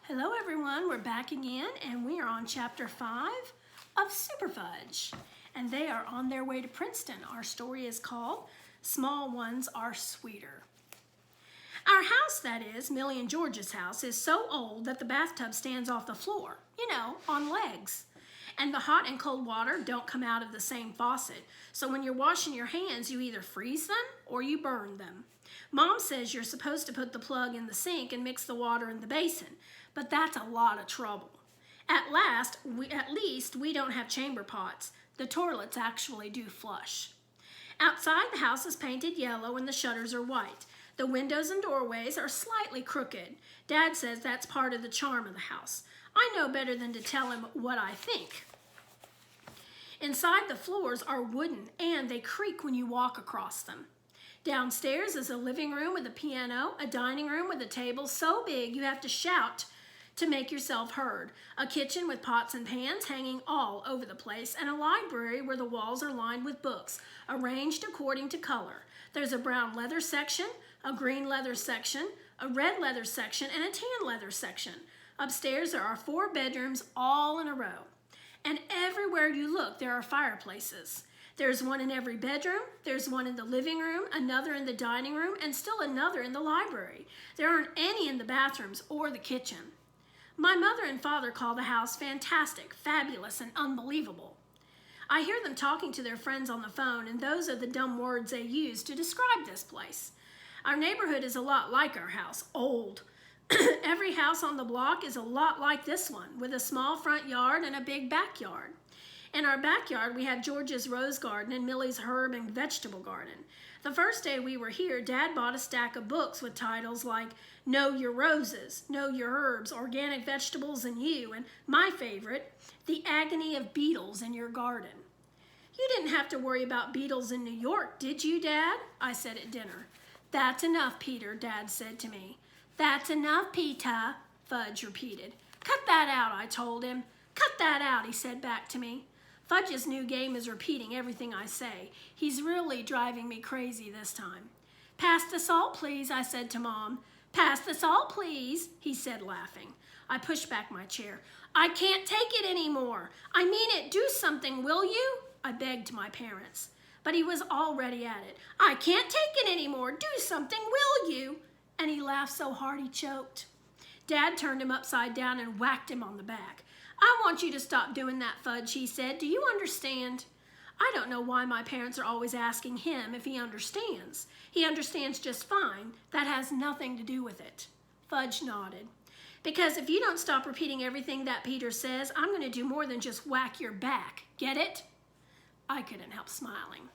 Hello everyone, we're back again and we are on chapter 5 of Super Fudge. And they are on their way to Princeton. Our story is called Small Ones Are Sweeter. Our house, that is, Millie and George's house, is so old that the bathtub stands off the floor, on legs. And the hot and cold water don't come out of the same faucet. So when you're washing your hands, you either freeze them or you burn them. Mom says you're supposed to put the plug in the sink and mix the water in the basin, but that's a lot of trouble. At least we don't have chamber pots. The toilets actually do flush. Outside, the house is painted yellow and the shutters are white. The windows and doorways are slightly crooked. Dad says that's part of the charm of the house. I know better than to tell him what I think. Inside, the floors are wooden and they creak when you walk across them. Downstairs is a living room with a piano, a dining room with a table so big you have to shout to make yourself heard, a kitchen with pots and pans hanging all over the place, and a library where the walls are lined with books, arranged according to color. There's a brown leather section, a green leather section, a red leather section, and a tan leather section. Upstairs there are 4 bedrooms all in a row. And everywhere you look there are fireplaces. There's one in every bedroom, there's one in the living room, another in the dining room, and still another in the library. There aren't any in the bathrooms or the kitchen. My mother and father call the house fantastic, fabulous, and unbelievable. I hear them talking to their friends on the phone, and those are the dumb words they use to describe this place. Our neighborhood is a lot like our house, old. Every house on the block is a lot like this one, with a small front yard and a big backyard. In our backyard, we have George's rose garden and Millie's herb and vegetable garden. The first day we were here, Dad bought a stack of books with titles like Know Your Roses, Know Your Herbs, Organic Vegetables and You, and my favorite, The Agony of Beetles in Your Garden. You didn't have to worry about beetles in New York, did you, Dad? I said at dinner. That's enough, Peter, Dad said to me. That's enough, Peter, Fudge repeated. Cut that out, I told him. Cut that out, he said back to me. Fudge's new game is repeating everything I say. He's really driving me crazy this time. Pass the salt, please, I said to Mom. Pass the salt, please, he said, laughing. I pushed back my chair. I can't take it anymore. I mean it. Do something, will you? I begged my parents. But he was already at it. I can't take it anymore. Do something, will you? And he laughed so hard he choked. Dad turned him upside down and whacked him on the back. I want you to stop doing that, Fudge, he said. Do you understand? I don't know why my parents are always asking him if he understands. He understands just fine. That has nothing to do with it. Fudge nodded. Because if you don't stop repeating everything that Peter says, I'm going to do more than just whack your back. Get it? I couldn't help smiling.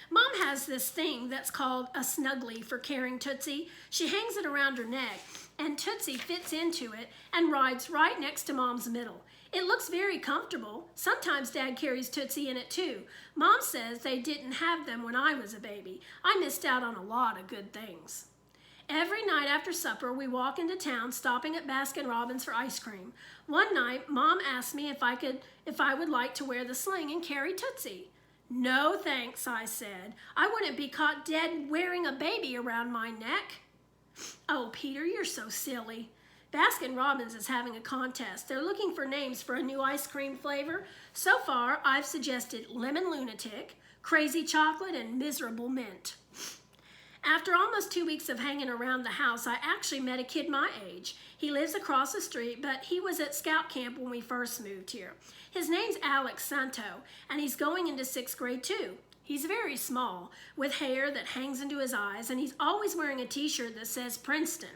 Mom has this thing that's called a snuggly for carrying Tootsie. She hangs it around her neck, and Tootsie fits into it and rides right next to Mom's middle. It looks very comfortable. Sometimes Dad carries Tootsie in it too. Mom says they didn't have them when I was a baby. I missed out on a lot of good things. Every night after supper, we walk into town, stopping at Baskin-Robbins for ice cream. One night, Mom asked me if I would like to wear the sling and carry Tootsie. No thanks, I said. I wouldn't be caught dead wearing a baby around my neck. Oh, Peter, you're so silly. Baskin-Robbins is having a contest. They're looking for names for a new ice cream flavor. So far, I've suggested Lemon Lunatic, Crazy Chocolate, and Miserable Mint. After almost 2 weeks of hanging around the house, I actually met a kid my age. He lives across the street, but he was at scout camp when we first moved here. His name's Alex Santo, and he's going into 6th grade too. He's very small, with hair that hangs into his eyes, and he's always wearing a t-shirt that says Princeton,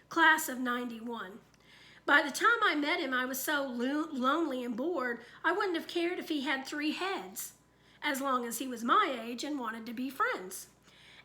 class of '91. By the time I met him, I was so lonely and bored, I wouldn't have cared if he had 3 heads, as long as he was my age and wanted to be friends.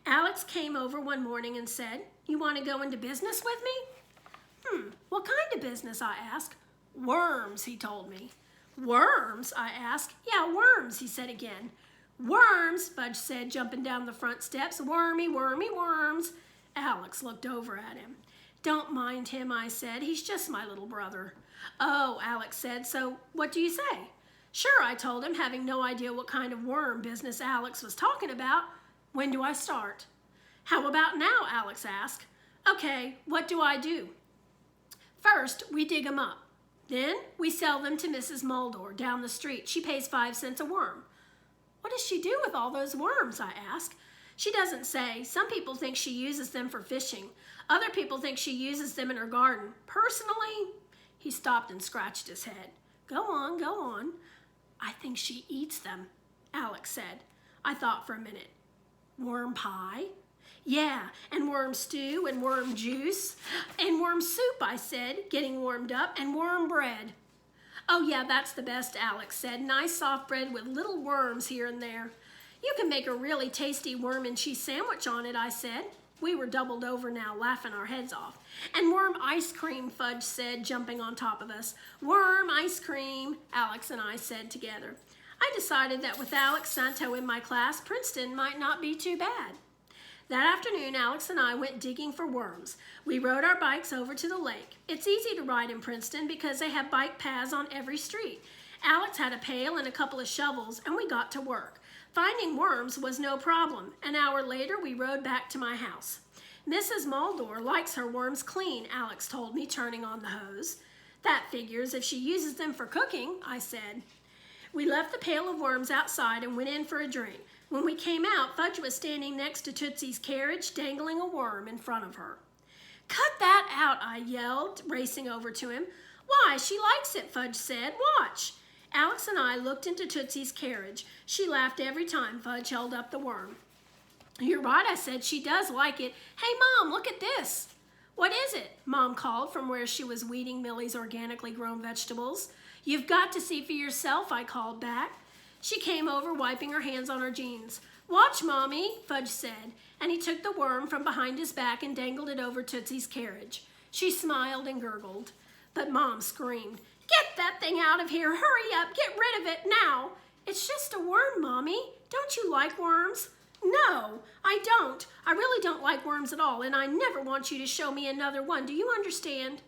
Alex came over one morning and said, "You want to go into business with me?" What kind of business?" I asked. "Worms," he told me. "Worms?" I asked. "Yeah, worms," he said again. "Worms," Fudge said, jumping down the front steps. "Wormy, wormy, worms." Alex looked over at him. "Don't mind him," I said. "He's just my little brother." "Oh," Alex said, "so what do you say?" "Sure," I told him, having no idea what kind of worm business Alex was talking about. "When do I start?" "How about now?" Alex asked. "Okay, what do I do?" First, we dig them up. Then, we sell them to Mrs. Mulder down the street. She pays 5 cents a worm. What does she do with all those worms, I ask. She doesn't say. Some people think she uses them for fishing. Other people think she uses them in her garden. Personally, he stopped and scratched his head. Go on, go on. I think she eats them, Alex said. I thought for a minute. Worm pie? Yeah, and worm stew and worm juice and worm soup, I said, getting warmed up, and worm bread. Oh yeah, that's the best, Alex said. Nice soft bread with little worms here and there. You can make a really tasty worm and cheese sandwich on it, I said. We were doubled over now, laughing our heads off. And worm ice cream, Fudge said, jumping on top of us. Worm ice cream, Alex and I said together. I decided that with Alex Santo in my class, Princeton might not be too bad. That afternoon, Alex and I went digging for worms. We rode our bikes over to the lake. It's easy to ride in Princeton because they have bike paths on every street. Alex had a pail and a couple of shovels, and we got to work. Finding worms was no problem. An hour later, we rode back to my house. Mrs. Mulder likes her worms clean, Alex told me, turning on the hose. That figures if she uses them for cooking, I said. We left the pail of worms outside and went in for a drink. When we came out, Fudge was standing next to Tootsie's carriage, dangling a worm in front of her. Cut that out, I yelled, racing over to him. Why, she likes it, Fudge said. Watch. Alex and I looked into Tootsie's carriage. She laughed every time Fudge held up the worm. You're right, I said. She does like it. Hey, Mom, look at this. What is it? Mom called from where she was weeding Millie's organically grown vegetables. You've got to see for yourself, I called back. She came over, wiping her hands on her jeans. Watch, Mommy, Fudge said, and he took the worm from behind his back and dangled it over Tootsie's carriage. She smiled and gurgled, but Mom screamed, Get that thing out of here! Hurry up! Get rid of it now! It's just a worm, Mommy. Don't you like worms? No, I don't. I really don't like worms at all, and I never want you to show me another one. Do you understand?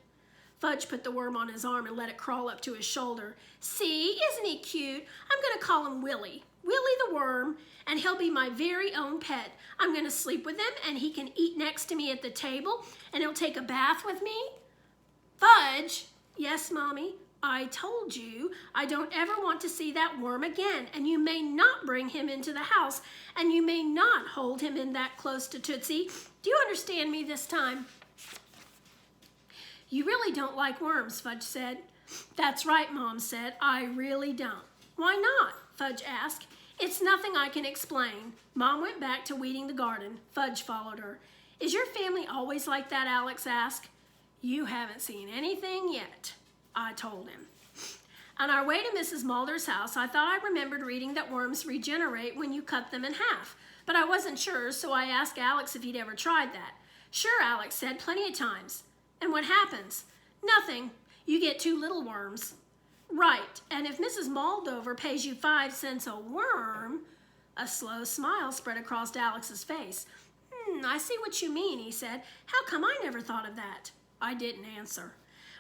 Fudge put the worm on his arm and let it crawl up to his shoulder. See, isn't he cute? I'm going to call him Willie. Willie the worm, and he'll be my very own pet. I'm going to sleep with him, and he can eat next to me at the table, and he'll take a bath with me. Fudge! Yes, Mommy? I told you I don't ever want to see that worm again, and you may not bring him into the house, and you may not hold him in that close to Tootsie. Do you understand me this time? You really don't like worms, Fudge said. That's right, Mom said. I really don't. Why not? Fudge asked. It's nothing I can explain. Mom went back to weeding the garden. Fudge followed her. Is your family always like that? Alex asked. You haven't seen anything yet, I told him. On our way to Mrs. Mulder's house, I thought I remembered reading that worms regenerate when you cut them in half, but I wasn't sure, so I asked Alex if he'd ever tried that. Sure, Alex said, plenty of times. And what happens? Nothing. You get 2 little worms. Right, and if Mrs. Moldover pays you 5 cents a worm, a slow smile spread across Alex's face. I see what you mean, he said. How come I never thought of that? I didn't answer.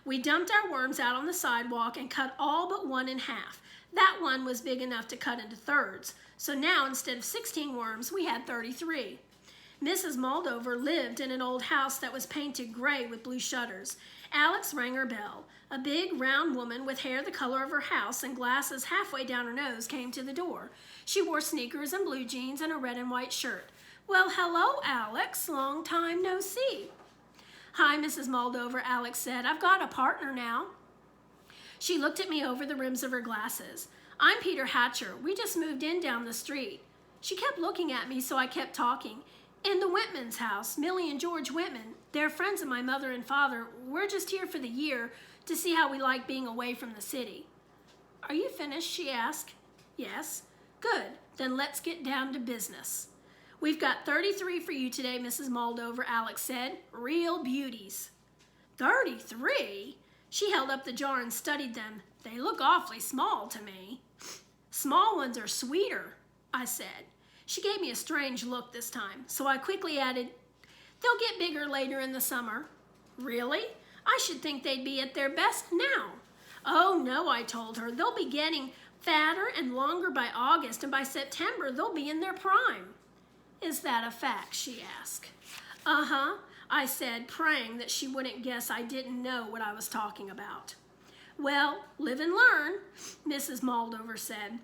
We dumped our worms out on the sidewalk and cut all but one in half. That one was big enough to cut into thirds, so now instead of 16 worms, we had 33. Mrs. Moldover lived in an old house that was painted gray with blue shutters. Alex rang her bell. A big, round woman with hair the color of her house and glasses halfway down her nose came to the door. She wore sneakers and blue jeans and a red and white shirt. Well, hello, Alex. Long time no see. Hi, Mrs. Moldover, Alex said. I've got a partner now. She looked at me over the rims of her glasses. I'm Peter Hatcher. We just moved in down the street. She kept looking at me, so I kept talking. In the Whitman's house, Millie and George Whitman. They're friends of my mother and father. We're just here for the year to see how we like being away from the city. Are you finished? She asked. Yes. Good. Then let's get down to business. We've got 33 for you today, Mrs. Moldover, Alex said. Real beauties. 33? She held up the jar and studied them. They look awfully small to me. Small ones are sweeter, I said. She gave me a strange look this time, so I quickly added, they'll get bigger later in the summer. Really? I should think they'd be at their best now. Oh no, I told her. They'll be getting fatter and longer by August, and by September they'll be in their prime. Is that a fact? She asked. Uh-huh. I said, praying that she wouldn't guess I didn't know what I was talking about. Well, live and learn, Mrs. Moldover said.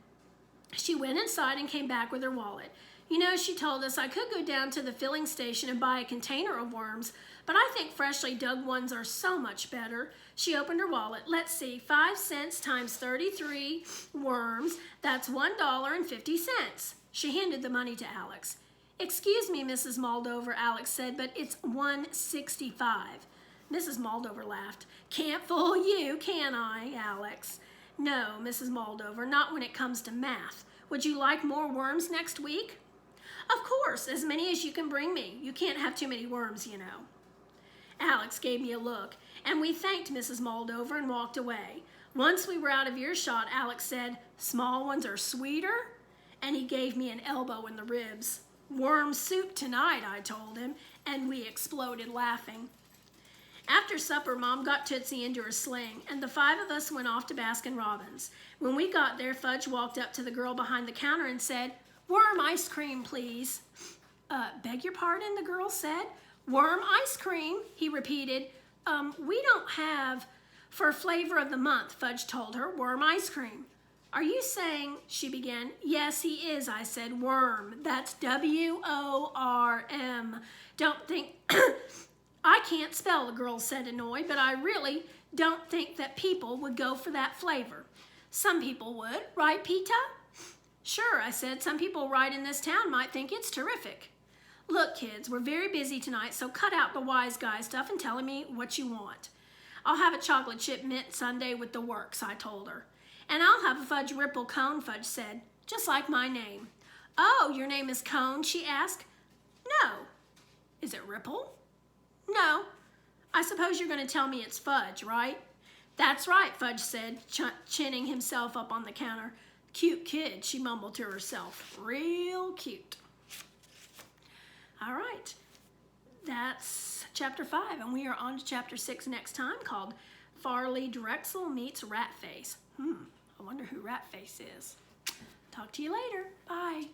She went inside and came back with her wallet. You know, she told us I could go down to the filling station and buy a container of worms, but I think freshly dug ones are so much better. She opened her wallet. Let's see, 5 cents times 33 worms, that's $1.50. She handed the money to Alex. Excuse me, Mrs. Moldover, Alex said, but it's $1.65. Mrs. Moldover laughed. Can't fool you, can I, Alex? No, Mrs. Moldover, not when it comes to math. Would you like more worms next week? Of course, as many as you can bring me. You can't have too many worms, you know. Alex gave me a look, and we thanked Mrs. Moldover and walked away. Once we were out of earshot, Alex said, small ones are sweeter, and he gave me an elbow in the ribs. Worm soup tonight, I told him, and we exploded laughing. After supper, Mom got Tootsie into her sling, and the 5 of us went off to Baskin-Robbins. When we got there, Fudge walked up to the girl behind the counter and said, worm ice cream, please. Beg your pardon, the girl said. Worm ice cream, he repeated. We don't have, for flavor of the month, Fudge told her, worm ice cream. Are you saying, she began. Yes, he is, I said, worm. That's W-O-R-M. Don't think, I can't spell, the girl said, annoyed, but I really don't think that people would go for that flavor. Some people would, right, Peta? Sure, I said, some people right in this town might think it's terrific. Look, kids, we're very busy tonight, so cut out the wise guy stuff and tell me what you want. I'll have a chocolate chip mint sundae with the works, I told her. And I'll have a fudge ripple cone, Fudge said, just like my name. Oh, your name is Cone, she asked. No. Is it Ripple? No. I suppose you're going to tell me it's Fudge, right? That's right, Fudge said, chinning himself up on the counter. Cute kid, she mumbled to herself. Real cute. All right, that's chapter 5, and we are on to chapter 6 next time, called Farley Drexel Meets Ratface. I wonder who Ratface is. Talk to you later. Bye.